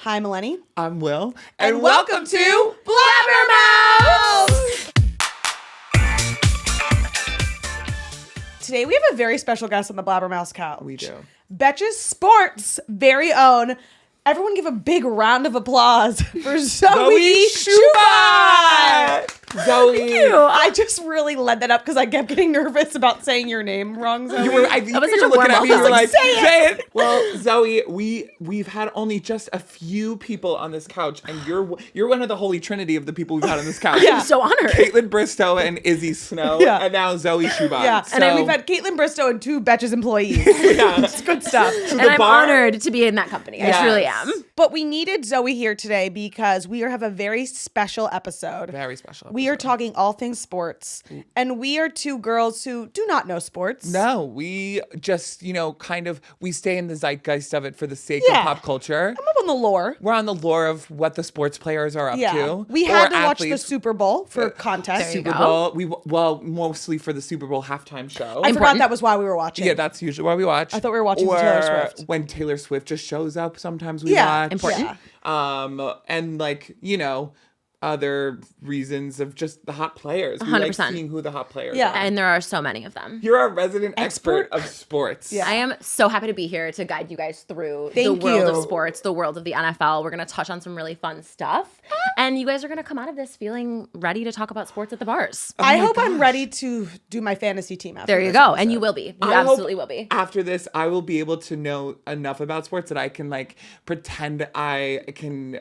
Hi, I'm Eleni. I'm Will. And welcome to Blabbermouths! Today we have a very special guest on the Blabbermouths couch. We do. Betches Sports' very own. Everyone give a big round of applause for Zoë Schubot! Zoe. Thank you. I just really led that up because I kept getting nervous about saying your name wrong, Zoe. I think That was you such were a looking warm at me. You were welcome. like, Say it. Well, Zoe, we've had only just a few people on this couch, and you're one of the holy trinity of the people we've had on this couch. Yeah. I'm so honored. Caitlin Bristow and Izzy Snow, Yeah. and now Zoë Schubot. Yeah, So, and then we've had Caitlin Bristow and 2 Betches employees. yeah. It's good stuff. So And the I'm bar- honored to be in that company. Yes. I truly am. But we needed Zoe here today because we have a very special episode. Very special. We are episode. talking all things sports, and we are 2 girls who do not know sports. No, we just, we stay in the zeitgeist of it for the sake Yeah. of pop culture. I'm up on the lore. We're on the lore of what the sports players are up Yeah, to. we had or to watch the athletes. Super Bowl for context. There you Super go. Bowl. Mostly for the Super Bowl halftime show. I forgot that was why we were watching. Yeah, that's usually why we watch. I thought we were watching or Taylor Swift. when Taylor Swift just shows up, sometimes we Yeah, watch. important. Yeah. And other reasons of just the hot players. We like 100%. seeing who the hot players Yeah. are. And there are so many of them. You're our resident expert of sports. Yeah. I am so happy to be here to guide you guys through Thank the world you. of sports, the world of the NFL. We're going to touch on some really fun stuff. And you guys are going to come out of this feeling ready to talk about sports at the bars. I hope I'm ready to do my fantasy team after There you this go. episode. And you will be. You I hope absolutely will be. After this, I will be able to know enough about sports that I can pretend I can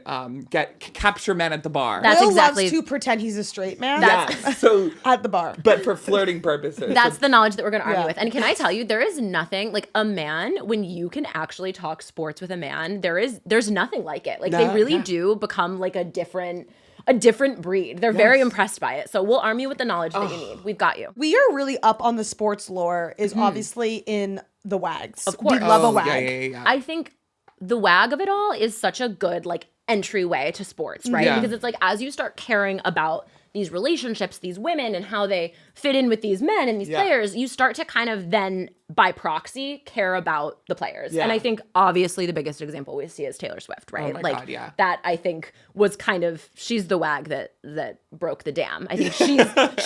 capture men at the bar. That's Will exactly- loves to pretend he's a straight man yes. So, at the bar. but for flirting purposes. That's the knowledge that we're going to argue Yeah. with. And can I tell you, there is nothing like a man, when you can actually talk sports with a man, there's nothing like it. Like they really do become like a different breed. They're very impressed by it. So we'll arm you with the knowledge that you need. We've got you. We are really up on the sports lore is obviously in the WAGs. Of course. We love a Oh, WAG. yeah. I think the WAG of it all is such a good entryway to sports, right? Yeah. Because it's as you start caring about these relationships, these women, and how they fit in with these men and these players, you start to kind of then, by proxy, care about the players. Yeah. And I think obviously the biggest example we see is Taylor Swift, right? Oh my God, yeah. That I think was she's the WAG that broke the dam. I think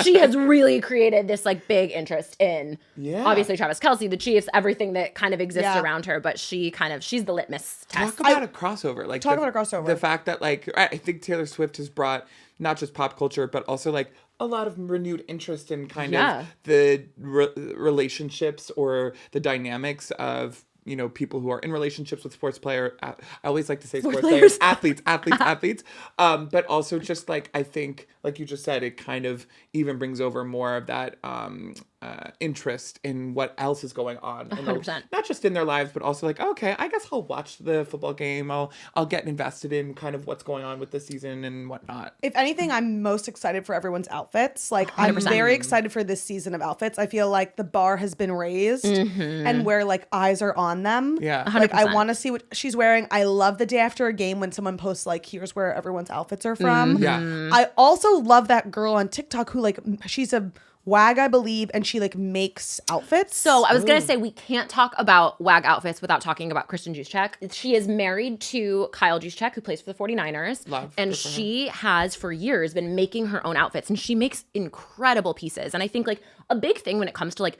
she has really created this big interest in obviously Travis Kelce, the Chiefs, everything that kind of exists Yeah. around her, but she's the litmus test. Talk about a crossover. Talk about a crossover. The fact that I think Taylor Swift has brought not just pop culture, but also a lot of renewed interest in kind of the relationships or the dynamics of people who are in relationships with sports player. I always like to say sports players, athletes, but also just I think, like you just said, it kind of even brings over more of that interest in what else is going on. 100%. Not just in their lives, but also okay, I guess I'll watch the football game. I'll get invested in kind of what's going on with the season and whatnot. If anything, I'm most excited for everyone's outfits. I'm 100%. very excited for this season of outfits. I feel like the bar has been raised and where eyes are on them. Yeah. 100%. I want to see what she's wearing. I love the day after a game when someone posts here's where everyone's outfits are from. Yeah. I also love that girl on TikTok who she's a WAG, I believe, and she makes outfits. So I was going to say we can't talk about WAG outfits without talking about Kristen Juszczyk. She is married to Kyle Juszczyk, who plays for the 49ers. Love. And Good for her. she has for years been making her own outfits, and she makes incredible pieces. And I think a big thing when it comes to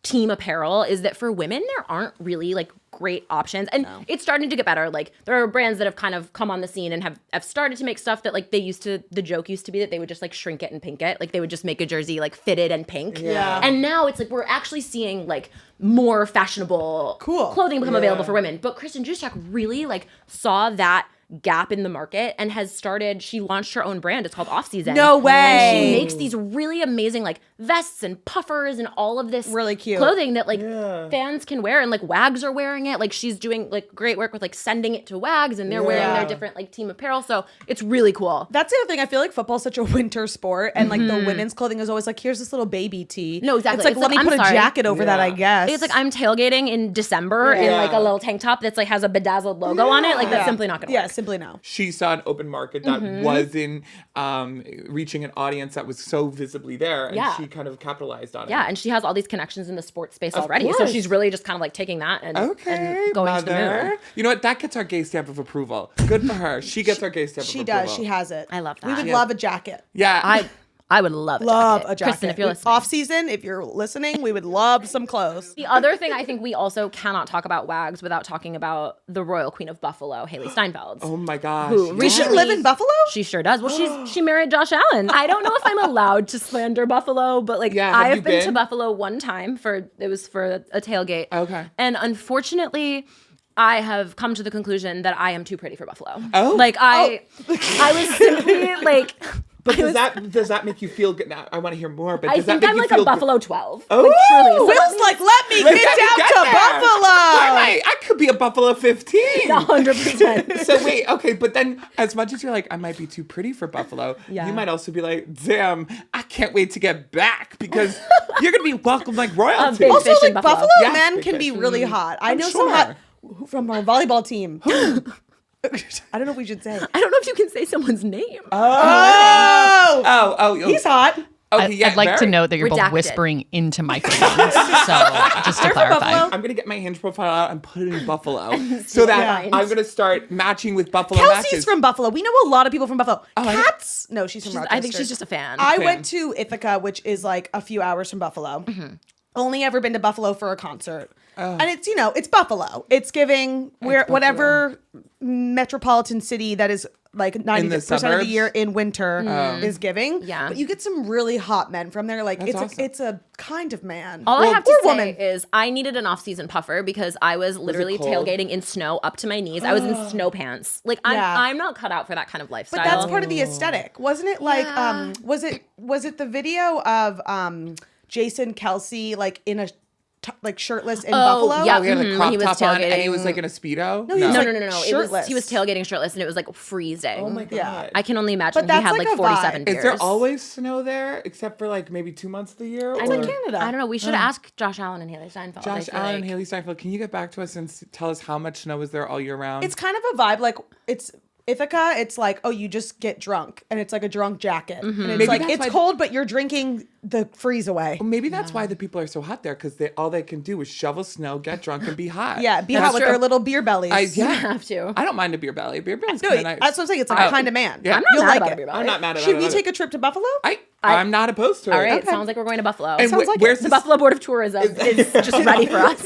team apparel is that for women there aren't really great options, and it's starting to get better. There are brands that have kind of come on the scene and have started to make stuff that the joke used to be that they would just shrink it and pink it. They would just make a jersey fitted and pink. Yeah. And now it's we're actually seeing more fashionable clothing become available for women. But Kristen Juszczyk really saw that gap in the market and she launched her own brand. It's called Off Season. No way. And she makes these really amazing vests and puffers and all of this really cute clothing that fans can wear, and WAGs are wearing it. She's doing great work with sending it to WAGs, and they're wearing their different team apparel. So it's really cool. That's the other thing. I feel football's such a winter sport, and the women's clothing is always here's this little baby tee. No, exactly. It's let me I'm put sorry. a jacket over that, I guess. It's I'm tailgating in December in a little tank top that's has a bedazzled logo on it. That's simply not gonna work. Simply no. She saw an open market that wasn't reaching an audience that was so visibly there, and she kind of capitalized on it. Yeah, and she has all these connections in the sports space already, course. so she's really just kind of like taking that and going to the moon. You know what? That gets our gay stamp of approval. Good for her. She gets our gay stamp of approval. She does. She has it. I love that. We would love a jacket. Yeah. I would love a jacket. Kristen, if you're listening. Off season, if you're listening, we would love some clothes. The other thing I think we also cannot talk about WAGs without talking about the Royal Queen of Buffalo, Haley Steinfeld. Oh my gosh. Who Does she live in Buffalo? She sure does. Well, she married Josh Allen. I don't know if I'm allowed to slander Buffalo, but like I have been to Buffalo one time it was for a tailgate. Okay. And unfortunately, I have come to the conclusion that I am too pretty for Buffalo. Oh. Like I was simply like. But does that make you feel good? Now I want to hear more. But I does that think make I'm you like feel a Buffalo 12. Oh, like, truly. So Will's like, let me get down to Buffalo. I could be a Buffalo 15. 100%. So wait, okay, but then as much as you're like, I might be too pretty for Buffalo, you might also be like, damn, I can't wait to get back because you're gonna be welcomed like royalty. big Also, fish in like Buffalo. Buffalo Yes, men big can be fish. really hot. I know sure. some hot from our volleyball team. I don't know if we should say. I don't know if you can say someone's name. Oh, he's hot. Okay, yeah, I'd like to very- note that you're both Redacted. whispering into microphones. So just to They're from clarify. Buffalo. I'm gonna get my Hinge profile out and put it in Buffalo so that Yeah. I'm gonna start matching with Buffalo Kelsey's matches. from Buffalo. We know a lot of people from Buffalo. I- Kat's no, she's from Rochester. I think she's just a fan. I Fan. went to Ithaca, which is like a few hours from Buffalo. Only ever been to Buffalo for a concert. And it's, it's Buffalo. It's giving whatever metropolitan city that is like 90% of the suburbs? year in winter is giving. Yeah. But you get some really hot men from there. Like That's it's awesome. it's a kind of man. All I have to or say woman. is I needed an off-season puffer because I was literally cold? tailgating in snow up to my knees. I was in snow pants. Like I'm not cut out for that kind of lifestyle. But that's part of the aesthetic, wasn't it? Like, was it the video of Jason Kelsey like in a like shirtless in Buffalo? yeah. Oh, he had a when crop he was top on and he tailgating. was like in a Speedo? No, he was No. like It was, shirtless. he was tailgating shirtless and it was like freezing. Oh my God. Yeah. I can only imagine But he had that's like like a 47 vibe. beers. Is there always snow there except for like maybe 2 months of the year? It's or like Canada. I don't know. We should ask Josh Allen and Haley Steinfeld. I Josh feel Allen and like. Haley Steinfeld, can you get back to us and tell us how much snow is there all year round? It's kind of a vibe. Like it's Ithaca. It's like, oh, you just get drunk, and it's like a drunk jacket, and it's Maybe like that's it's why- cold, but you're drinking the freeze away. Well, maybe that's why the people are so hot there because all they can do is shovel snow, get drunk, and be hot. Yeah, be That's hot with true. their little beer bellies. You have to. I don't mind a beer belly. Beer belly's No, kind of nice. that's what I'm saying. It's like a kind of man. Yeah. I'm not You'll mad like about it. a beer belly. I'm not mad at Should that. we take a trip to Buffalo? I'm not opposed to it. All right, Okay. sounds like we're going to Buffalo. And Sounds like it. where's The Buffalo Board of Tourism is just ready for us.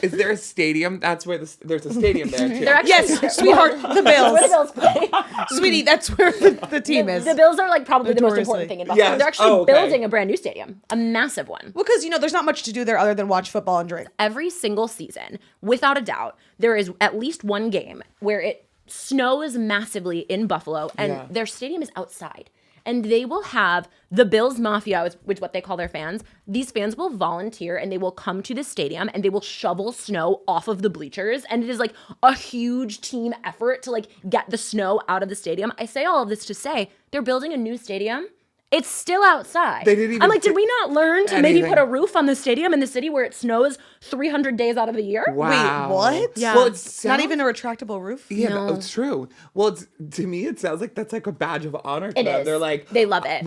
Is there a stadium? That's where there's a stadium there too. They're actually Yes, sweetheart, the Where the Bills. Bills play. Sweetie, that's where the team is. The Bills are like probably the most Notoriously. important thing in Buffalo. Yes. They're actually Oh, okay. building a brand new stadium, a massive one. Well, because there's not much to do there other than watch football and drink. Every single season, without a doubt, there is at least one game where it snows massively in Buffalo and their stadium is outside. And they will have the Bills Mafia, which is what they call their fans. These fans will volunteer and they will come to the stadium and they will shovel snow off of the bleachers. And it is like a huge team effort to like get the snow out of the stadium. I say all of this to say they're building a new stadium. It's still outside. They didn't even I'm like, did we not learn to maybe anything. put a roof on the stadium in the city where it snows 300 days out of the year? Wow. Wait, what? Yeah. Well, it's Not even a retractable roof? Yeah, No. it's true. Well, to me, it sounds like that's like a badge of honor to It them. is. They're like, They love it.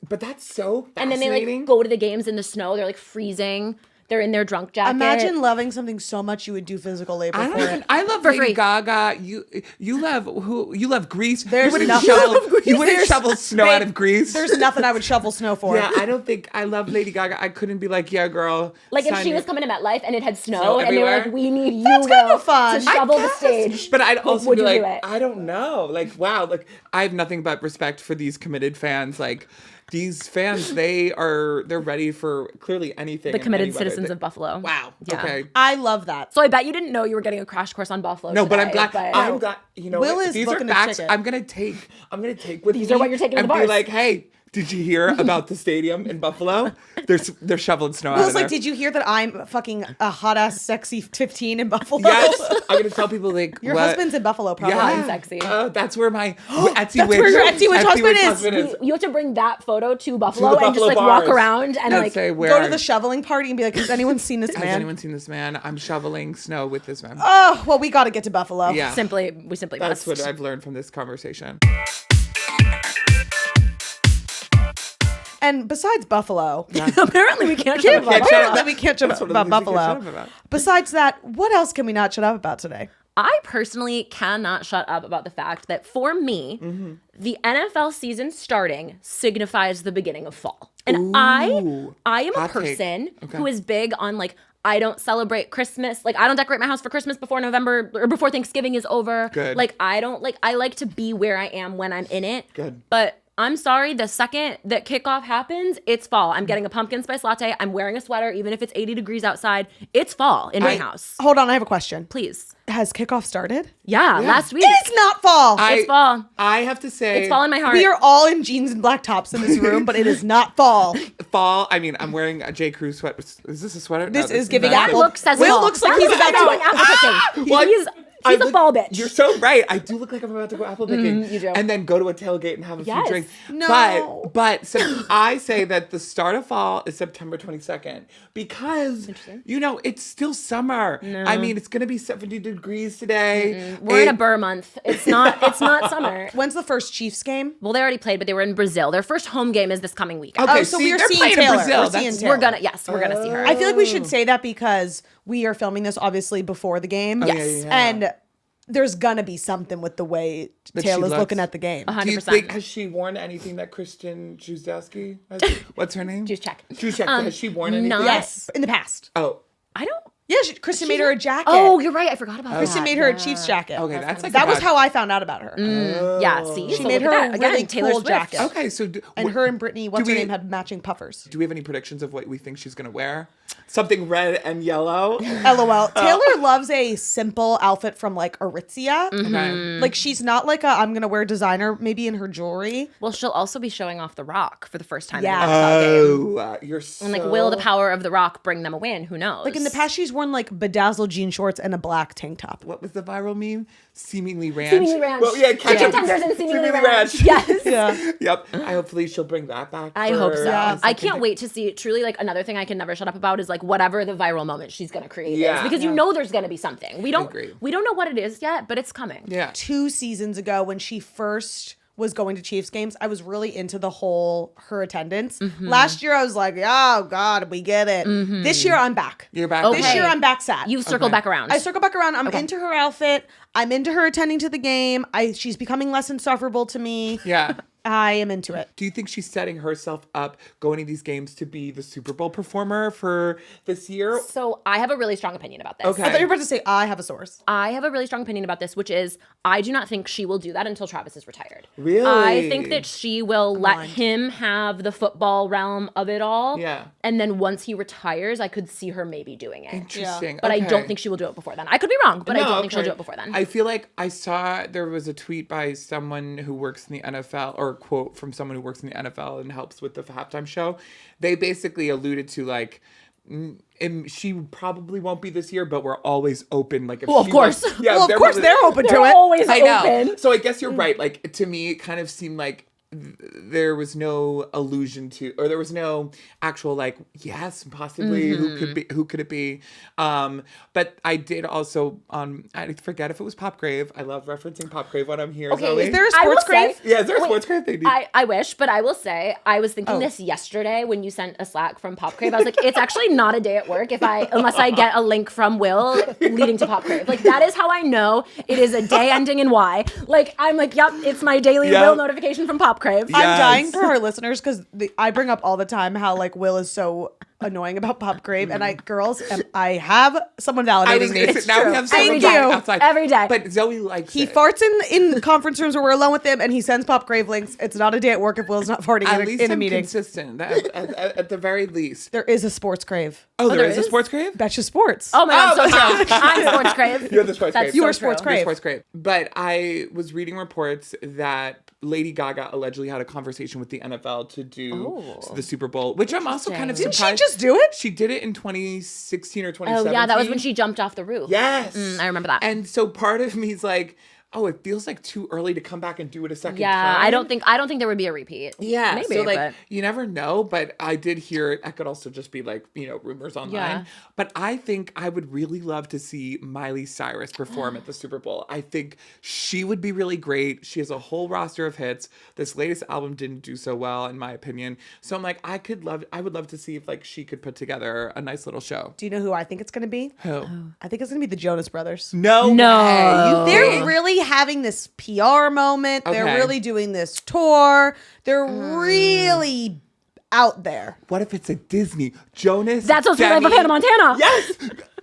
but that's so fascinating. And then they like go to the games in the snow. They're like freezing. They're in their drunk jacket. Imagine loving something so much you would do physical labor I for don't. it. I love For Lady free. Gaga. You love who? You love Greece. There's you wouldn't nothing- shovel. You wouldn't There's- shovel snow out of Greece. There's nothing I would shovel snow for. Yeah, I don't think I love Lady Gaga. I couldn't be like, yeah, girl. like if sign she me was up. coming to MetLife and it had Snow snow and they were everywhere. like, we need you, That's kind Will, of fun. to I shovel the guess. stage. But I'd also would be you like, do it? I don't know. Like, wow. Like, I have nothing but respect for these committed fans. Like, these fans, they're ready for clearly anything. The and committed any weather. citizens of Buffalo. Wow. Yeah. Okay. I love that. So I bet you didn't know you were getting a crash course on Buffalo. No, but I'm today, glad. but- I'm glad. You know, Will what? is These are booking a facts. ticket. I'm gonna take with These me are what you're taking to and the be bars. like, hey, Did you hear about the stadium in Buffalo? They're shoveling snow out Will's of there. like, did you hear that I'm fucking a hot ass sexy 15 in Buffalo? Yes, I'm gonna tell people like Your what- husband's in Buffalo, probably. Yeah. I'm sexy. That's where my Etsy That's witch. where your Etsy witch husband is. You have to bring that photo to Buffalo and just Buffalo like walk bars. around and And like say, where Go to are- the shoveling party and be like, has anyone seen this Has man? anyone seen this man? I'm shoveling snow with this man. Oh, well, we got to get to Buffalo. Yeah. we simply That's must. what I've learned from this conversation. And besides Buffalo, Apparently we can't shut Can't up. shut up. that we can't shut That's up one of the about things we can't Buffalo. shut up about. Besides that, what else can we not shut up about today? I personally cannot shut up about the fact that for me, the NFL season starting signifies the beginning of fall. And I am a hot take. person Okay. who is big on like, I don't celebrate Christmas. Like I don't decorate my house for Christmas before November or before Thanksgiving is over. Good. Like I like to be where I am when I'm in it. Good. But I'm sorry, the second that kickoff happens, it's fall. I'm getting a pumpkin spice latte. I'm wearing a sweater, even if it's 80 degrees outside. It's fall in my house. Hold on, I have a question. Please. Has kickoff started? Yeah, last week. It is not fall. It's fall. I have to say, It's fall in my heart. We are all in jeans and black tops in this room, but it is not fall. fall. I mean, I'm wearing a J. Crew sweater. Is this a sweater? This No, is giving not. apple. Look says Will fall. looks like That he's looks about like to going apple picking. Well, He's a fall bitch. You're so right. I do look like I'm about to go apple picking. you do. And then go to a tailgate and have a few Yes. drinks. No. But so I say that the start of fall is September 22nd because, you know, it's still summer. I mean, it's going to be 70 degrees today. We're in a burr month. It's not summer. When's the first Chiefs game? Well, they already played, but they were in Brazil. Their first home game is this coming weekend. Okay, Oh, so see, we are they're seeing playing in Taylor. Brazil. We're That's- seeing Taylor. We're gonna see her. I feel like we should say that because we are filming this obviously before the game. Yes. yeah. And there's gonna be something with the way That she Taylor's looks. looking at the game. 100%. Do you think, has she worn anything that Kristen Juzowski has? What's her name? Juice check. Has she worn anything? not- Yes, in the past. Oh, I don't. Yeah, Kristen made her a jacket. Oh, you're right. I forgot about that. Kristen made her a Chiefs jacket. okay. That's like That a was bad- how I found out about her. Yeah, see? She So made look her at a that. really Again, Taylor cool Swift. jacket. Okay, so And her and Brittany, what's do her we- name, had matching puffers. do we have any predictions of what we think she's gonna wear? Something red and yellow. LOL. Taylor loves a simple outfit from like Aritzia. Okay. Like she's not like I'm gonna wear designer maybe in her jewelry. Well, she'll also be showing off The Rock for the first time Yeah. in the NFL game. Oh, you're so. And like, will the power of The Rock bring them a win? Who knows? Like in the past, she's worn like bedazzled jean shorts and a black tank top. What was the viral meme? Seemingly ranch. Seemingly Ranch. Well, yeah, Chicken tenders and seemingly ranch. Yes. Yeah. Yep. Hopefully she'll bring that back. I hope so. Yeah. I can't wait to see. Truly, like another thing I can never shut up about is like whatever the viral moment she's gonna create Yeah. is, because you know there's gonna be something. We don't Agree. know what it is yet, but it's coming. Yeah. 2 seasons ago when she first was going to Chiefs games, I was really into the whole her attendance. Last year I was like, oh God, we get it. This year I'm back. You're back. Okay. This year I'm back sad. You've circled Okay. back around. I circle back around. I'm into her outfit. I'm into her attending to the game. She's becoming less insufferable to me. Yeah. I am into it. Do you think she's setting herself up going to these games to be the Super Bowl performer for this year? So I have a really strong opinion about this. Okay. I thought you were about to say I have a source. I have a really strong opinion about this, which is I do not think she will do that until Travis is retired. Really? I think that she will let him have the football realm of it all. Yeah. And then once he retires, I could see her maybe doing it. Interesting. But I Okay. don't think she will do it before then. I could be wrong, but I No, don't think she'll okay. do it before then. I feel like I saw there was a tweet by someone who works in the NFL, or a quote from someone who works in the NFL and helps with the halftime show. They basically alluded to like, she probably won't be this year, but we're always open. Like, if Well, of she course. wants- yeah, Well, of course probably- they're open to They're it. always I know. open. So I guess you're right. Like, to me, it kind of seemed like there was no allusion to, or there was no actual like, yes, possibly who could it be? But I did also I forget if it was Popgrave. I love referencing Popgrave when I'm here. Okay, Zoe. is Is there a I will sports grave? say- Yeah, is there a Wait, sports grave? They need. I wish, but I will say I was thinking this yesterday when you sent a Slack from Popgrave. I was like, it's actually not a day at work unless I get a link from Will leading to Popgrave. Like that is how I know it is a day ending in Y. Like I'm like, yep, it's my daily Yep. Will notification from Popgrave. Yeah. I'm dying Yes. for our listeners because I bring up all the time how like Will is so annoying about Pop Crave. And I have someone validating me. Now we have someone Thank you. outside. Every day. But Zoe likes He it. farts in conference rooms where we're alone with him, and he sends Pop Crave links. It's not a day at work if Will's not farting At least in a I'm meeting. consistent. At the very least. There is a sports crave. Oh, there there is a is? sports crave? That's just sports. Oh my God, so true. I'm sports crave. You're the sports That's crave. You are so sports true. crave. You're sports crave. But I was reading reports that Lady Gaga allegedly had a conversation with the NFL to do the Super Bowl, which I'm also kind of Didn't surprised. she just do it? She did it in 2016 or Oh 2017. yeah, that was when she jumped off the roof. Yes. I remember that. And so part of me is like, oh, it feels like too early to come back and do it a second Yeah, time. I don't think there would be a repeat. Yeah, maybe. so like but you never know, but I did hear it. That could also just be like rumors online. Yeah. But I think I would really love to see Miley Cyrus perform at the Super Bowl. I think she would be really great. She has a whole roster of hits. This latest album didn't do so well, in my opinion. So I'm like, I would love to see if like she could put together a nice little show. Do you know who I think it's going to be? Who? I think it's going to be the Jonas Brothers. No, No. way. They're really having this PR moment. They're Okay. really doing this tour. They're really out there. What if it's a Disney? Jonas. That's what's Demi. Life of Hannah Montana. Yes.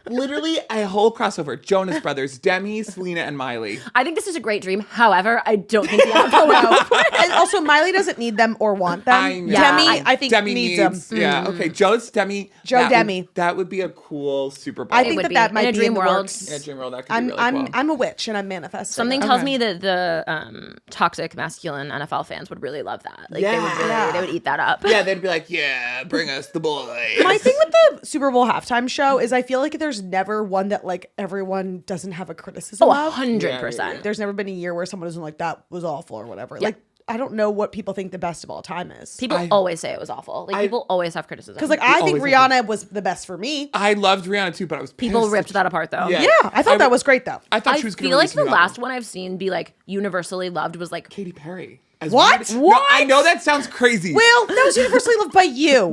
Literally a whole crossover. Jonas Brothers, Demi, Selena, and Miley. I think this is a great dream. However, I don't think the NFL will go for it. And also, Miley doesn't need them or want them. I know. Demi, Yeah, I think, Demi needs them. Yeah. Okay. Joe's Demi. Joe Demi. That would be a cool Super Bowl. I It think would that be. might In a be dream in the world. works. in a dream world that could be really cool. I'm a witch and I'm manifesting. Something it. tells me that the toxic masculine NFL fans would really love that. Like Yeah. they would eat that up. Yeah, they'd be like, yeah, bring us the boys. My thing with the Super Bowl halftime show is I feel like there's never one that like everyone doesn't have a criticism Oh, of. 100%. There's never been a year where someone isn't like that was awful or whatever. Like I don't know what people think the best of all time is. People always say it was awful. Like people always have criticism. Because like I think always have Rihanna was the best for me. I loved Rihanna too, but I was people pissed ripped that apart though. Yeah. Yeah, I thought that was great though. I thought I she was going to feel like release the a new last album. one I've seen be like universally loved was like Katy Perry. As What? weird- No, I know that sounds crazy. Will, that was universally loved by you.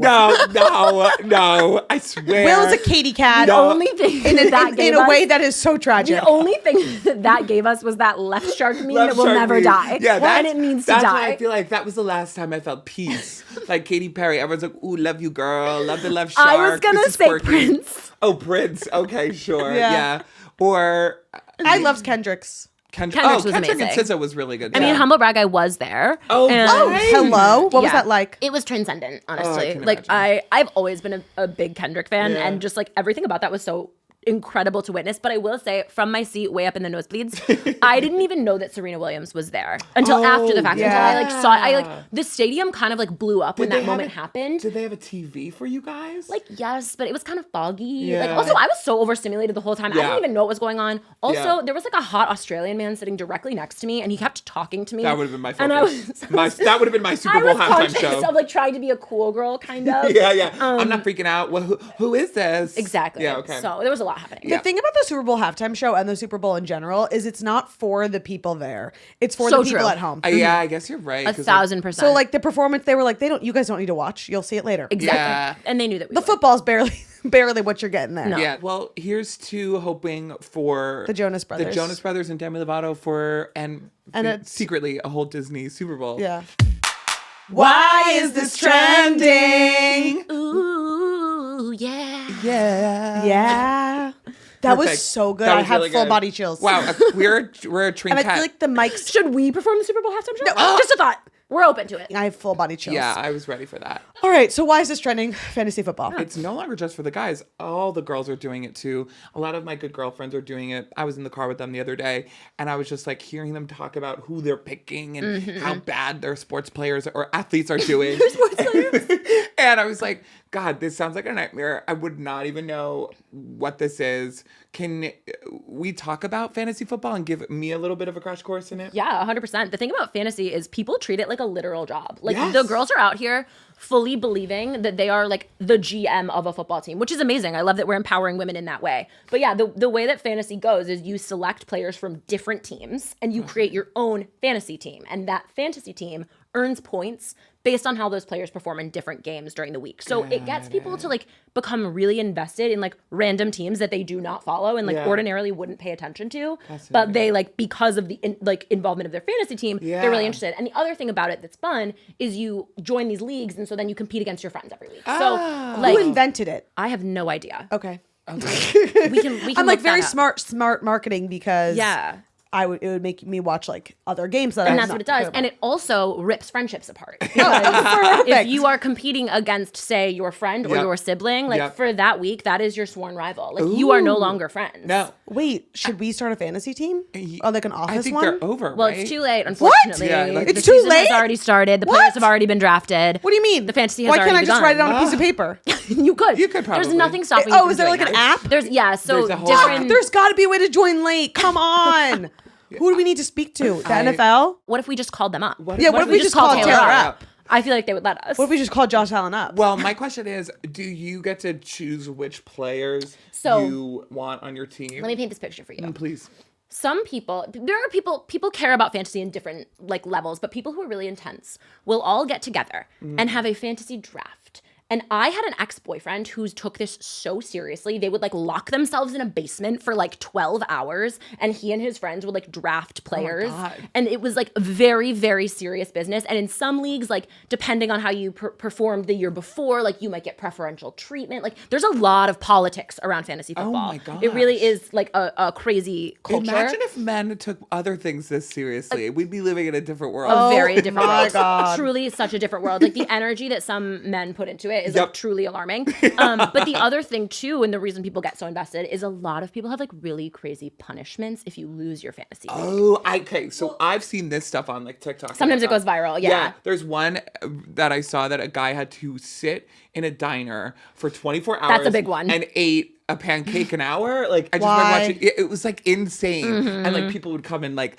No, I swear. Will is a Katy cat. the only thing that gave in a us, way that is so tragic. the only thing that gave us was that left shark meme Left that will Shark never Meme. die. Yeah, and it means to that's die. why I feel like that was the last time I felt peace. Like Katy Perry, everyone's like, "Ooh, love you, girl. Love the left shark." I was gonna This is say quirky." Prince. Oh, Prince. Okay, sure. Yeah. Yeah. Or I loved Kendrick's. Kendrick was and amazing. SZA was really good. I mean, humble brag, I was there. Oh, and Oh, Right. hello. What was yeah, that like? It was transcendent, I honestly. can Like imagine. I've always been a big Kendrick fan, Yeah. and just like everything about that was so incredible to witness. But I will say, from my seat way up in the nosebleeds, I didn't even know that Serena Williams was there until after the fact. yeah. Until I like saw it. I like the stadium kind of like blew up when Did they that have moment happened. Did they have a TV for you guys? Like, yes, but it was kind of foggy. Yeah. Like, also, I was so overstimulated the whole time. I Yeah. didn't even know what was going on. Also, Yeah. there was like a hot Australian man sitting directly next to me, and he kept talking to me. that would have been my focus. And I was, That would have been my Super I Bowl was halftime conscious show. of like trying to be a cool girl, kind of. Yeah. I'm not freaking out. Well, who is this? Exactly. Yeah. Okay. So there was a lot happening. The thing about the Super Bowl halftime show and the Super Bowl in general is it's not for the people there. It's for So the people true. at home. Yeah, I guess you're right. 1,000%. So like the performance, they were like, you guys don't need to watch. You'll see it later. exactly. Yeah. And they knew that we The would. football's barely what you're getting there. No. Yeah, well, here's to hoping for The Jonas Brothers. the Jonas Brothers and Demi Lovato and it's- secretly a whole Disney Super Bowl. Yeah. Why is this trending? Ooh, yeah. yeah, Yeah. That was Perfect. so good. That I was had really full good. body chills. Wow, we're a train And I cat. feel like the mics. Should we perform the Super Bowl halftime show? Just a thought. We're open to it. I have full body chills. yeah, I was ready for that. All right. So why is this trending? Fantasy football. It's no longer just for the guys. All the girls are doing it too. A lot of my good girlfriends are doing it. I was in the car with them the other day, and I was just like hearing them talk about who they're picking and how bad their sports players or athletes are doing. And I was like, God, this sounds like a nightmare. I would not even know what this is. Can we talk about fantasy football and give me a little bit of a crash course in it? Yeah, 100%. The thing about fantasy is people treat it like a literal job. Like Yes. the girls are out here fully believing that they are like the GM of a football team, which is amazing. I love that we're empowering women in that way. But yeah, the way that fantasy goes is you select players from different teams and you create your own fantasy team. And that fantasy team earns points based on how those players perform in different games during the week. So it gets people to like become really invested in like random teams that they do not follow and like ordinarily wouldn't pay attention to, but they like, because of the involvement of their fantasy team, they're really interested. And the other thing about it that's fun is you join these leagues, and so then you compete against your friends every week. So like, who invented it? I have no idea. Okay. We can I'm like look very that up. smart marketing because it would make me watch like other games that and that's what it does. about. And it also rips friendships apart. Perfect. If you are competing against, say, your friend or your sibling, like for that week, that is your sworn rival. Like you are no longer friends. No. Wait, should we start a fantasy team? Or like an office I think one? they're over, Well, right? it's too late, unfortunately. Yeah, like- It's the too season late? has already started. The What? players have already been drafted. What do you mean? The fantasy has Why already can't I just write it begun. on a piece of paper? You could. You could probably. There's nothing stopping you Oh, from is there doing like an that. app? There's so There's a whole different. There's got to be a way to join late. Come on. Who do we need to speak to? The NFL? What if we just called them up? What if we just called Taylor up? I feel like they would let us. What if we just called Josh Allen up? Well, my question is, do you get to choose which players you want on your team? Let me paint this picture for you. Please. Some people, there are people care about fantasy in different like levels, but people who are really intense will all get together and have a fantasy draft. And I had an ex-boyfriend who took this so seriously. They would like lock themselves in a basement for like 12 hours, and he and his friends would like draft players. And it was like very, very serious business. And in some leagues, like depending on how you performed the year before, like you might get preferential treatment. Like there's a lot of politics around fantasy football. Oh my gosh. It really is like a crazy culture. Imagine if men took other things this seriously. We'd be living in a different world. A very different my world. God. Truly such a different world. Like the energy that some men put into it is like truly alarming. But the other thing too, and the reason people get so invested, is a lot of people have like really crazy punishments if you lose your fantasy league. Oh, okay. So I've seen this stuff on like TikTok. Sometimes it goes viral. Yeah. There's one that I saw that a guy had to sit in a diner for 24 hours. That's a big one. And ate a pancake an hour. Like I just Why? remember watching it was like insane. And like people would come and like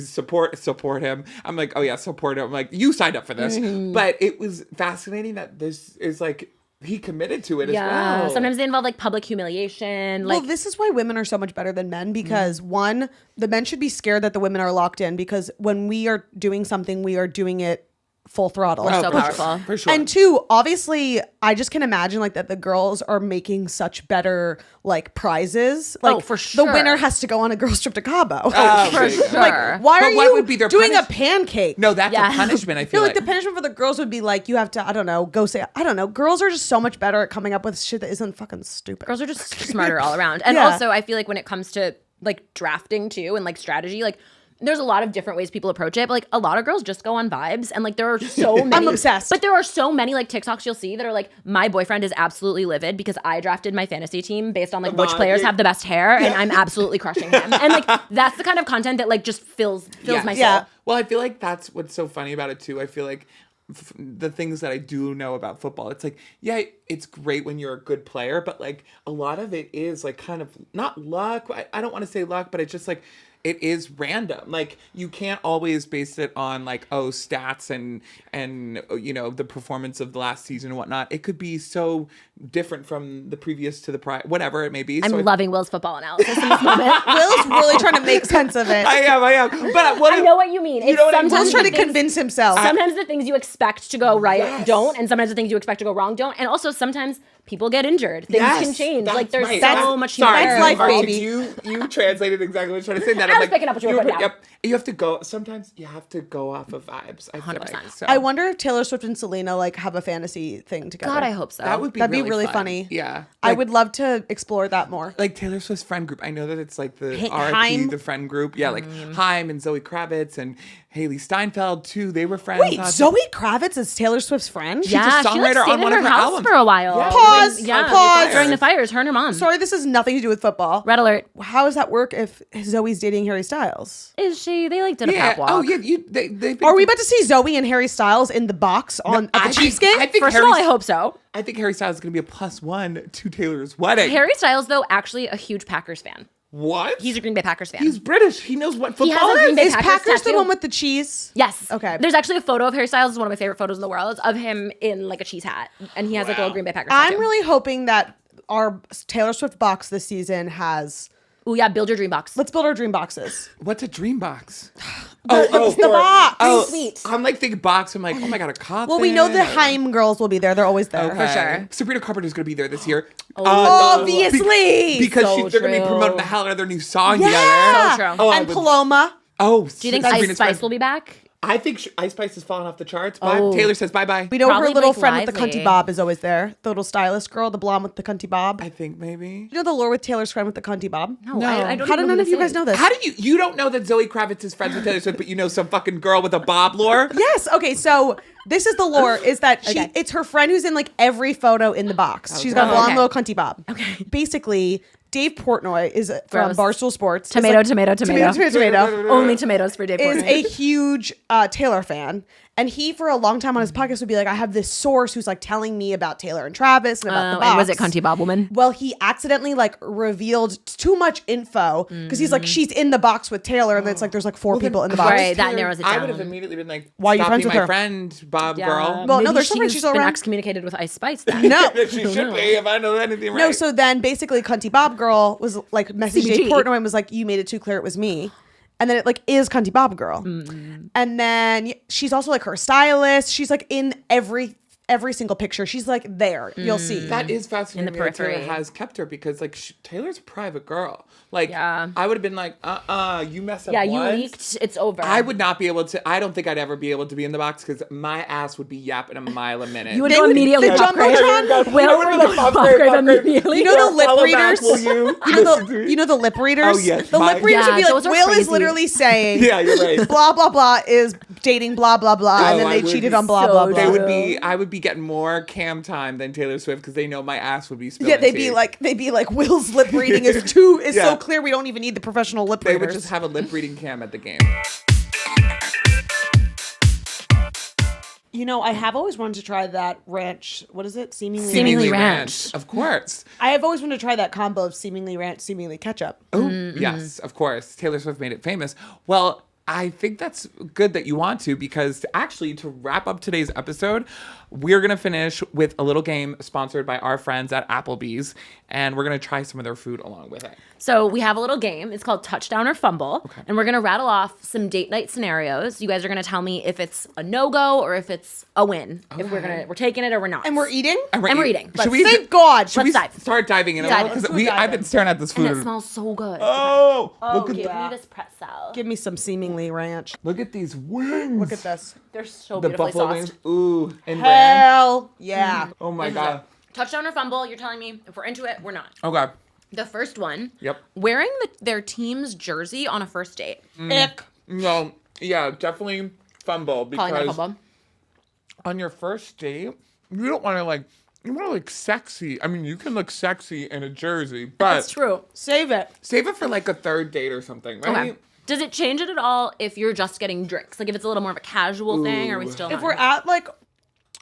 support him. I'm like, oh yeah, support him. I'm like, you signed up for this. But it was fascinating that this is like he committed to it as well. Sometimes they involve like public humiliation. Like Well, this is why women are so much better than men because one, the men should be scared that the women are locked in because when we are doing something, we are doing it full throttle. so for powerful. Sure, for sure. And two, obviously, I just can imagine like that the girls are making such better like prizes. Like for the sure. winner has to go on a girls trip to Cabo. for sure. Like, why But are what you would be their doing a punish- pancake? No, that's Yeah. a punishment, I I feel feel like the punishment for the girls would be like you have to, I don't know, go say, I don't know. Girls are just so much better at coming up with shit that isn't fucking stupid. Girls are just smarter all around. And Yeah. also I feel like when it comes to like drafting too and like strategy, like there's a lot of different ways people approach it, but like a lot of girls just go on vibes and like there are so many. I'm obsessed. But there are so many like TikToks you'll see that are like, my boyfriend is absolutely livid because I drafted my fantasy team based on like which players have the best hair and I'm absolutely crushing him. And like that's the kind of content that like just fills my soul. Yeah. Well, I feel like that's what's so funny about it too. I feel like the things that I do know about football, it's like, yeah, it's great when you're a good player, but like a lot of it is like kind of not luck. I don't want to say luck, but it's just like, it is random. Like you can't always base it on like, oh, stats and you know, the performance of the last season and whatnot. It could be so different from the previous to the prior, whatever it may be. I'm loving Will's football analysis in this moment. Will's really trying to make sense of it. I am. But what I know what you mean. You know what I mean? Will's trying to the things- convince himself. Sometimes the things you expect to go right don't, and sometimes the things you expect to go wrong don't. And also sometimes people get injured. Things can change. Like there's so much human That's error life, involved. baby. You translated exactly what I was trying to say. That I was picking up what you were putting down. Yep. You have to go. Sometimes you have to go off of vibes. I feel 100%. like. So I wonder if Taylor Swift and Selena like have a fantasy thing together. God, I hope so. that would be That'd be really really fun. funny. Yeah. I Like- would love to explore that more. like Taylor Swift's friend group. I know that it's like the Haim? RIP, the friend group. Yeah, like Haim and Zoe Kravitz and Haley Steinfeld too. They were friends. Wait, Zoe Kravitz is Taylor Swift's friend? Yeah, a she like songwriter stayed on in one her of her house albums. for a while. Yeah. Pause. Yeah, Pause. during the fires, her and her mom. Sorry, this has nothing to do with football. Red alert. How does that work if Zoe's dating Harry Styles? Is she? They like did a Yeah. pop walk. Oh yeah. They've been Are we about to see Zoe and Harry Styles in the box at the Chiefs game? I think First of all, I hope so. I think Harry Styles is going to be a +1 to Taylor's wedding. Harry Styles, though, actually a huge Packers fan. What? He's a Green Bay Packers fan. He's British. He knows what He has football a Green Bay is. Is Packers Packers the tattoo. one with the cheese? Yes. Okay. There's actually a photo of Harry Styles. It's one of my favorite photos in the world of him in like a cheese hat, and he has like a little Green Bay Packers tattoo. I'm really hoping that our Taylor Swift box this season has Oh yeah, build your dream box. Let's build our dream boxes. What's a dream box? The box. Sweet. I'm like thinking box. I'm like, oh my god, a coffin. Well, we know the Haim girls will be there. They're always there. Okay. sure. Sabrina Carpenter's gonna be there this year. Obviously. Because So they're gonna be true. promoting the hell out of their new song Yeah. So true. Oh, I and would- Paloma. Oh, Do you think Ice Spice will be back? I think Ice Spice has fallen off the charts. Bye. Oh. Taylor says bye bye. We know Probably her little Blake friend with the Lively. cunty bob is always there. The little stylist girl, the blonde with the cunty bob. I think maybe. You know the lore with Taylor's friend with the cunty bob? No, No. I don't How do even none who of you this guys is. know this? How do you don't know that Zoe Kravitz is friends with Taylor Swift, but you know some fucking girl with a bob lore? Yes. Okay. So this is the lore: is that Okay. it's her friend who's in like every photo in the box. She's got a Oh, blonde okay. little cunty bob. Okay. Basically, Dave Portnoy is from Gross. Barstool Sports. Tomato, It's tomato. tomato. Only tomatoes for Dave Is Portnoy. a huge Taylor fan. And he, for a long time on his podcast, would be like, I have this source who's like telling me about Taylor and Travis and about the box. And was it Cunty Bob Woman? Well, he accidentally like revealed too much info because he's like, she's in the box with Taylor, and it's like there's like four people in the box. Right, that narrows it I would down. have immediately been like, Why are you stop friends being with my her? friend, Bob girl. Well, no, Maybe there's still friends. she's She's still been around. excommunicated with Ice Spice. Then. No. She should be if I know anything right. No, so then basically Cunty Bob Girl was like messaged CBG. Dave Portnoy and was like, you made it too clear it was me. And then it like is Cunty Bob Girl. And then she's also like her stylist. She's like in every single picture. She's like there. You'll see. that is fascinating. In the that Taylor periphery. has kept her because like Taylor's a private girl. Like Yeah. I would have been like, you mess up. Yeah, you once. leaked. It's over. I would not be able to. I don't think I'd ever be able to be in the box because my ass would be yapping a mile a minute. You would go immediately. the pop grave. Jumbotron? Will I would would go go pop pop grave, grave pop grave. immediately. You know the lip Follow readers? back, will you? You know the lip readers? Oh, yes, The my- lip readers Yeah, would be like, those are Will is crazy. literally saying, Yeah, you're right. blah, blah, blah is dating blah, blah, blah. And Oh, then I they would cheated be on blah, so blah, true. blah. They would be. I would be getting more cam time than Taylor Swift because they know my ass would be spilling. Yeah, they'd tea. be like, Will's lip reading is so Yeah. clear we don't even need the professional lip They readers. would just have a lip reading cam at the game. You know, I have always wanted to try that ranch. What is it? Seemingly ranch. Of course. I have always wanted to try that combo of seemingly ranch, seemingly ketchup. Oh, yes, of course. Taylor Swift made it famous. Well, I think that's good that you want to because actually to wrap up today's episode, we're going to finish with a little game sponsored by our friends at Applebees, and we're going to try some of their food along with it. So we have a little game. It's called Touchdown or Fumble. And we're going to rattle off some date night scenarios. You guys are going to tell me if it's a no-go or if it's a win. If we're taking it or we're not. And we're eating? And we're eating. Should we, Thank God. Should we Let's dive. start diving in a Dive little? in. Because Let's I've been staring at this food. And it smells so good. Oh, Look look at at this pretzel. Give me some seemingly ranch. look at these wings. Look at this. They're so The beautifully buffalo sauced. wings. Ooh, and ranch. Hell yeah. Oh my god. Touchdown or fumble, you're telling me if we're into it, we're not. Okay. The first one, Yep. wearing their team's jersey on a first date. Ick. No, yeah, definitely fumble Calling that a because fumble. on your first date, you don't want to you want to look sexy. I mean, you can look sexy in a jersey, but That's true. Save it. save it for like a third date or something, right? Okay. Does it change it at all if you're just getting drinks? Like if it's a little more of a casual thing, are we still If not? we're at like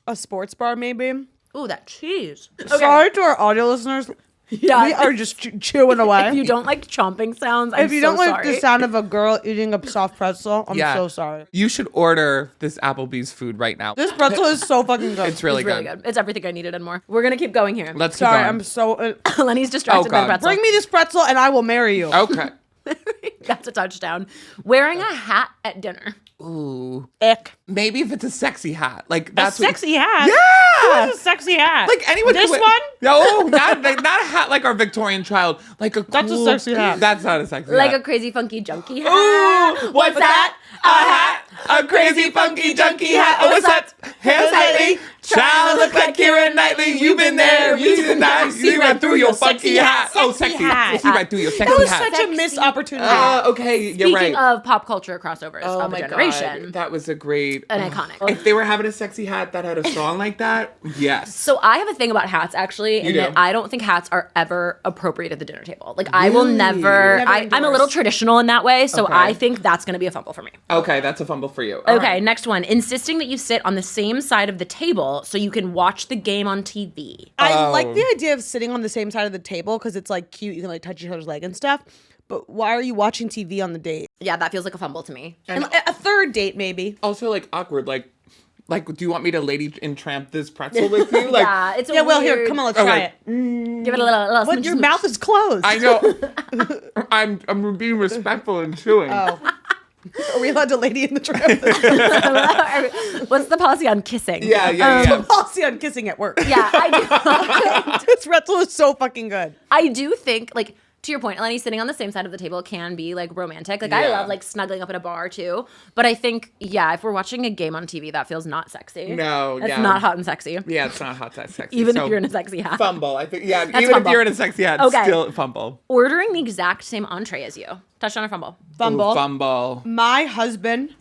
a sports bar, maybe. Ooh, that cheese. Sorry to our audio listeners. Yeah. We are just chewing away. If you don't like chomping sounds, I'm If you so don't like sorry. the sound of a girl eating a soft pretzel, I'm Yeah. so sorry. You should order this Applebee's food right now. This pretzel is so fucking good. It's really, It's really good. It's everything I needed and more. We're gonna keep going here. Let's keep Sorry, going. I'm so. Lenny's distracted by the God. pretzel. Bring me this pretzel and I will marry you. Okay. That's a touchdown. Wearing a hat at dinner. Ooh. Ick. Maybe if it's a sexy hat, like that's what- Sexy hat. Yeah. Who's a sexy hat? Like anyone. This could- one? No, not a hat like our Victorian child. Like a. That's a cool- sexy hat. That's not a sexy Like hat. a crazy funky junkie hat. Ooh, what's that? A hat, a crazy funky junkie hat. Oh, what's that? Hair tightly, child look like Keira Knightley. You've been there, you did not see right through your funky hat. Oh, sexy hat. See right through your sexy That was hat. such a missed opportunity. Okay, you're right. Speaking of pop culture crossovers Oh of a my generation. god, that was a great. An iconic. If they were having a sexy hat that had a song like that, yes. So I have a thing about hats actually, in do? that I don't think hats are ever appropriate at the dinner table. Like I will Really? never. Never I'm a endorsed. little traditional in that way, so Okay. I think that's going to be a fumble for me. Okay, that's a fumble for you. All Okay, right. next one. Insisting that you sit on the same side of the table so you can watch the game on TV. I like Oh. the idea of sitting on the same side of the table because it's like cute. You can like touch each other's leg and stuff. But why are you watching TV on the date? Yeah, that feels like a fumble to me. And a third date, maybe. Also, like awkward. Like Like, do you want me to lady entramp this pretzel with you? Like, yeah, it's a Yeah, well, weird, here, come on, let's try Okay. it. Give it a little What? Your mouth is closed. I know. I'm being respectful and chewing. Oh. Are we allowed to lady in the tramp? What's the policy on kissing? Yeah. Policy on kissing at work. Yeah, I do. This pretzel is so fucking good. I do think, like, to your point, Eleni, sitting on the same side of the table can be, like, romantic. Like, I Yeah. love, like, snuggling up at a bar, too. But I think, yeah, if we're watching a game on TV, that feels not sexy. No, It's yeah. not hot and sexy. Yeah, it's not hot, that's sexy. Even So, if you're in a sexy hat. Fumble, I think. Yeah, That's even fumble. if you're in a sexy hat, Okay. still fumble. Ordering the exact same entree as you. Touchdown or fumble? Fumble. Ooh, fumble. My husband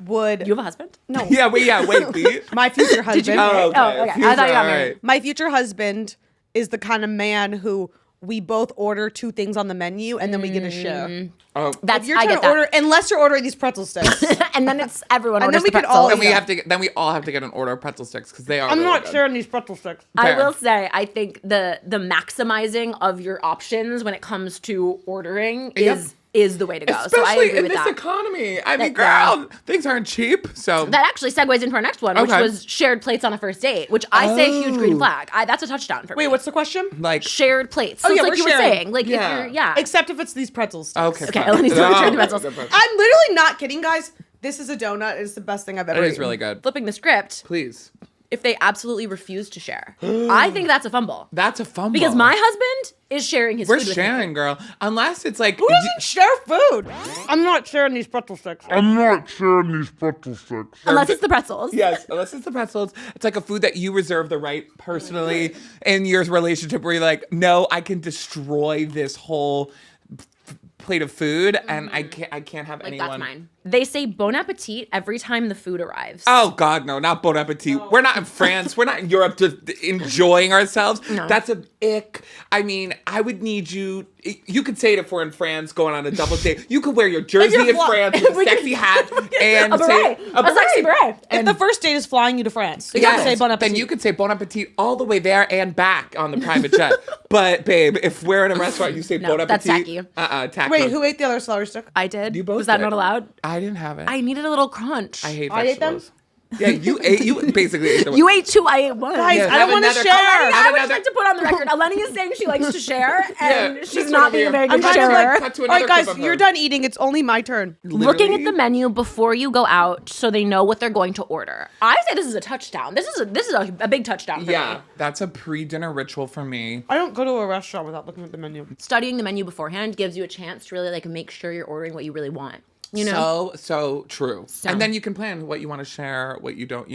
would. You have a husband? No. Yeah, wait, Pete. My future husband. Oh, okay. Oh, okay. I thought you got married. My future husband is the kind of man who we both order 2 things on the menu and then we get a share. Oh, That's, If you're I trying get to that. order, unless you're ordering these pretzel sticks. And then it's everyone And orders then we the could pretzel. all then eat we all have to get an order of pretzel sticks because they are. I'm really not good. sharing these pretzel sticks. I Fair. will say, I think the maximizing of your options when it comes to ordering Yep. is the way to go. So I Especially agree in with this that. economy. I mean, Yeah. girl, things aren't cheap. So That actually segues into our next one, which Okay. was shared plates on a first date, which I say huge green flag. That's a touchdown for me. Wait, what's the question? like, shared plates? So Oh, it's yeah, like we're you were sharing. saying, like Yeah. if you're, yeah. Except if it's these pretzel sticks. okay, Okay, fine. Eleni's gonna return the pretzels. I'm literally not kidding, guys. This is a donut. It's the best thing I've ever It eaten. is really good. Flipping the script, Please, if they absolutely refuse to share, I think that's a fumble. that's a fumble. Because my husband is sharing his we're food with sharing, me. girl. Unless it's like Who doesn't share food? I'm not sharing these pretzel sticks. Unless it's the pretzels. Yes, unless it's the pretzels. It's like a food that you reserve the right personally in your relationship where you're like, no, I can destroy this whole plate of food and I can't have Like anyone. that's mine. They say bon appetit every time the food arrives. Oh God, no, not bon appetit. We're not in France. We're not in Europe just enjoying ourselves. No. That's a ick. I mean, I would need you. You could say it if we're in France going on a double date. You could wear your jersey you're in fly- France with a sexy hat and a beret. say A sexy beret. If the first date is flying you to France, you Yes, gotta say bon appetit. then you could say bon appetit all the way there and back on the private jet. But babe, if we're in a restaurant, you say No, bon that's appetit. tacky. Tacky. Wait, who ate the other celery stick? I did. You both Was that did. not allowed? I didn't have it. I needed a little crunch. I hate I ate them? vegetables. Yeah, you ate. You basically ate the. You ate 2, I ate 1. Guys, Yeah, I have don't want to another share. color. I would just another- like to put on the record, Eleni is saying she likes to share, and Yeah, she's just not over being a here. very I'm good trying to sharer. Cut to All another right, guys, clip of you're her. done eating. It's only my turn. Looking at Literally. the menu before you go out so they know what they're going to order. I say this is a touchdown. This is a big touchdown for Yeah, me. that's a pre-dinner ritual for me. I don't go to a restaurant without looking at the menu. Studying the menu beforehand gives you a chance to really like make sure you're ordering what you really want. You know? So true. So. And then you can plan what you want to share, what you don't,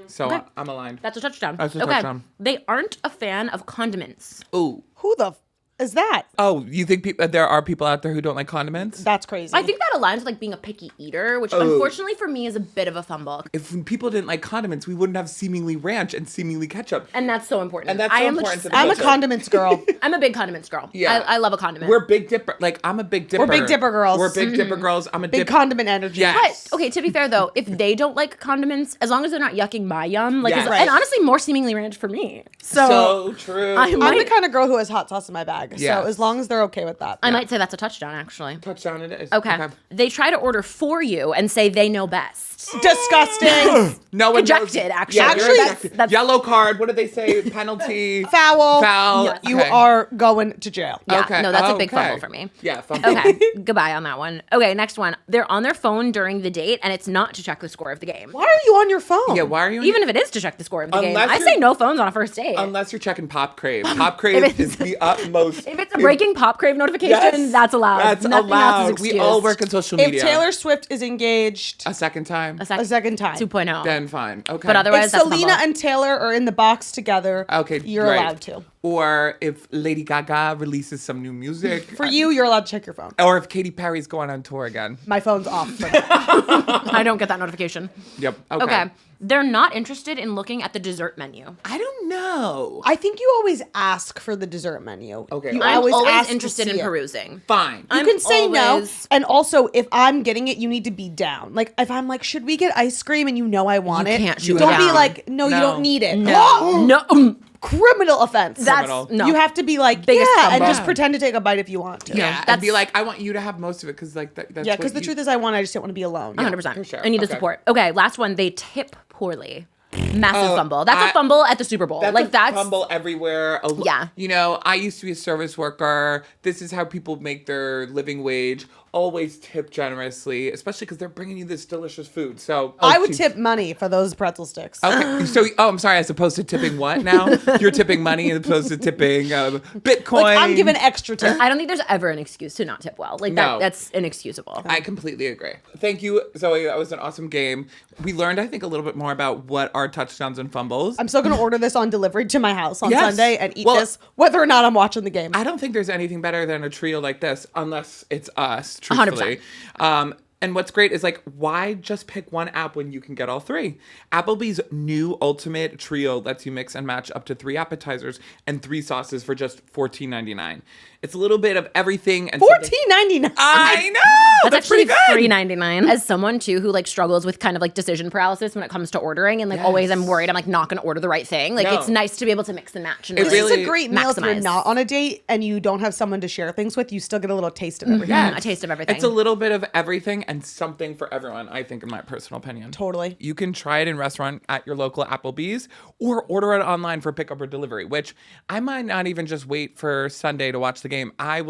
So Okay. I'm aligned. That's a touchdown. That's a okay. touchdown. They aren't a fan of condiments. Ooh. Who the is that? Oh, you think there are people out there who don't like condiments? That's crazy. I think that aligns with like being a picky eater, which unfortunately for me is a bit of a fumble. If people didn't like condiments, we wouldn't have seemingly ranch and seemingly ketchup. And that's so important. And that's so important to the I'm a culture. condiments girl. I'm a big condiments girl. Yeah. I love a condiment. We're Big Dipper. Like, I'm a Big Dipper. We're Big Dipper girls. We're Big Dipper girls. I'm a Big dipper. condiment energy. Yes. But okay, to be fair though, if they don't like condiments, as long as they're not yucking my yum, like Yes. is- Right. and honestly more seemingly ranch for me. So, So true. I I'm might the kind of girl who has hot sauce in my bag. Yes. So as long as they're okay with that. I might say that's a touchdown actually. Touchdown it is. Okay. They try to order for you and say they know best. Disgusting. No one knows- Ejected, actually. Yeah, you're Actually, ejected. that's- Yellow card. What did they say? Penalty. Foul. Foul. Yes. You Okay. are going to jail. Yeah, Okay. no, that's a big Okay. fumble for me. Yeah, fumble. Okay, goodbye on that one. Okay, next one. They're on their phone during the date, and it's not to check the score of the game. Why are you on your phone? Yeah, why are you? Even if it is to check the score of the game, Unless I you're- say no phones on a first date. Unless you're checking Pop Crave. Pop Crave If is the utmost. If it's a breaking pop crave notification, Yes, that's allowed. That's Nothing allowed. else is We all excused. work in social If media. Taylor Swift is engaged A second time. A a second time. 2.0. Then fine. Okay. But otherwise, If that's a Selena fumble. and Taylor are in the box together, Okay, you're right. allowed to. Or if Lady Gaga releases some new music. For you, you're allowed to check your phone. Or if Katy Perry's going on tour again. My phone's off. For that. I don't get that notification. Yep. Okay. Okay. They're not interested in looking at the dessert menu. I don't know. I think you always ask for the dessert menu. Okay. You I'm always, always ask to interested see in it. perusing. Fine. You I'm can say always- no. And also, if I'm getting it, you need to be down. Like, if I'm like, should we get ice cream? And you know I want You it. can't shoot Don't it be down. like, no, you No. don't need it. No. No. Criminal offense. That's Criminal. no. You have to be like, Biggest yeah, and fumble. just pretend to take a bite if you want to. Yeah. And that's- be like, I want you to have most of it because like that's Yeah, what because the you- truth is, I just don't want to be alone. 100%. for sure. I need the Okay. support. Okay, last one. They tip poorly. Massive fumble. That's a fumble at the Super Bowl. That's That's fumble everywhere. Yeah. You know, I used to be a service worker. This is how people make their living wage. Always tip generously, especially because they're bringing you this delicious food. So I would tip money for those pretzel sticks. Okay, so I'm sorry. As opposed to tipping what now? You're tipping money as opposed to tipping Bitcoin. Like, I'm giving extra tip. I don't think there's ever an excuse to not tip well. No. That's inexcusable. I completely agree. Thank you, Zoe. That was an awesome game. We learned, I think, a little bit more about what are touchdowns and fumbles. I'm still going to order this on delivery to my house on Yes. Sunday and eat this, whether or not I'm watching the game. I don't think there's anything better than a trio like this, unless it's us, truthfully. 100%. And what's great is like, why just pick one app when you can get all three? Applebee's new Ultimate Trio lets you mix and match up to 3 appetizers and 3 sauces for just $14.99. It's a little bit of everything. And $14.99. I know. That's actually pretty good. $3.99. As someone too who like struggles with kind of like decision paralysis when it comes to ordering, and like always I'm worried I'm like not gonna order the right thing. Like No. it's nice to be able to mix and match. And It It's really a great meal if you're maximize. not on a date and you don't have someone to share things with. You still get a little taste of everything. A taste of everything. It's a little bit of everything and something for everyone, I think, in my personal opinion. Totally. You can try it in restaurant at your local Applebee's or order it online for pickup or delivery, which I might not even just wait for Sunday to watch the game. I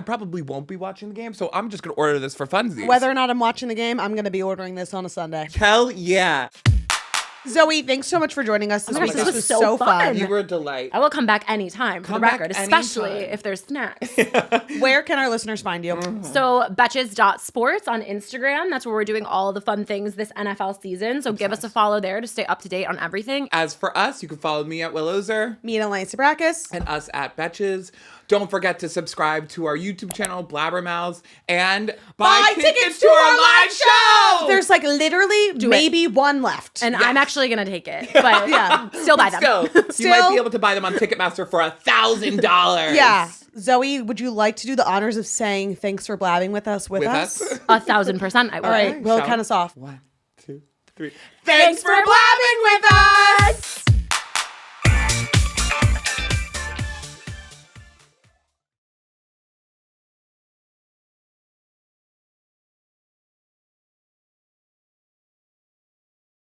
probably won't be watching the game, so I'm just going to order this for funsies. Whether or not I'm watching the game, I'm going to be ordering this on a Sunday. Hell yeah. Zoe, thanks so much for joining us this my week. gosh, This this was was so so fun. fun. You were a delight. I will come back anytime for Come the back record, especially anytime. if there's snacks. Where can our listeners find you? So betches.sports on Instagram. That's where we're doing all the fun things this NFL season. So give us a follow there to stay up to date on everything. As for us, you can follow me at Willozer Me and Eleni Sabrakis. and us at Betches. Don't forget to subscribe to our YouTube channel, Blabbermouths, and buy tickets to our live show! There's like literally maybe one left. And I'm actually going to take it. But yeah, still buy them. You might be able to buy them on Ticketmaster for $1,000. Yeah. Zoe, would you like to do the honors of saying thanks for blabbing with us with us? 1,000% I will. All right, we'll Shall count us off. 1, 2, 3. Thanks for blabbing with us!